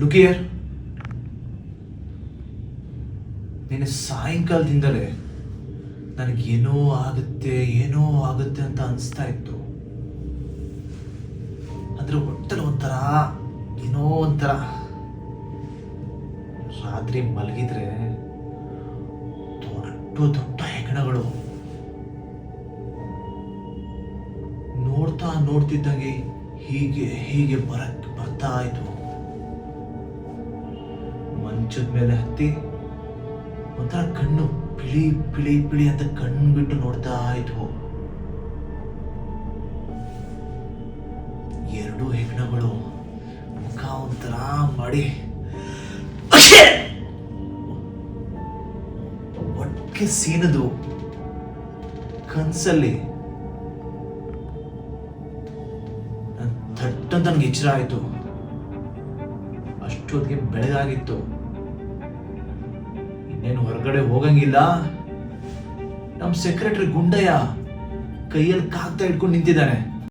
ಲುಕಿಯರ್, ನಿನ್ನೆ ಸಾಯಂಕಾಲದಿಂದಲೇ ನನಗೇನೋ ಆಗುತ್ತೆ ಅಂತ ಅನಿಸ್ತಾ ಇತ್ತು. ಅಂದ್ರೆ ಹೊಟ್ಟೆಲಿ ಏನೋ ಒಂಥರ. ರಾತ್ರಿ ಮಲಗಿದ್ರೆ ದೊಡ್ಡ ಹೆಗಣಗಳು ನೋಡ್ತಿದ್ದಂಗೆ ಹೀಗೆ ಬರ್ತಾ ಇದ್ವು. ಮಂಚದ ಮೇಲೆ ಹತ್ತಿ ಒಂಥರ ಕಣ್ಣು ಪಿಳಿ ಅಂತ ಕಣ್ಣು ಬಿಟ್ಟು ನೋಡ್ತಾ ಇದ್ವು. ಎರಡು ಹೆಗ್ಣಗಳು ಮುಖ ಒಂಥರ ಮಾಡಿ ಒಟ್ಟಿಗೆ ಸೀನದು ಕನ್ಸಲ್ಲಿ ಥಟ್ಟಂತ ನನಗೆ ಎಚ್ಚರ ಆಯ್ತು. ಅಷ್ಟೊತ್ತಿಗೆ ಬೆಳಗಾಗಿತ್ತು. ಇನ್ನೇನು ಹೊರಗಡೆ ಹೋಗಂಗಿಲ್ಲ. ನಮ್ಮ ಸೆಕ್ರೆಟರಿ ಗುಂಡಯ್ಯ ಕೈಯಲ್ಲಿ ಕಾಗ್ತಾ ಇಟ್ಕೊಂಡು ನಿಂತಿದ್ದಾನೆ.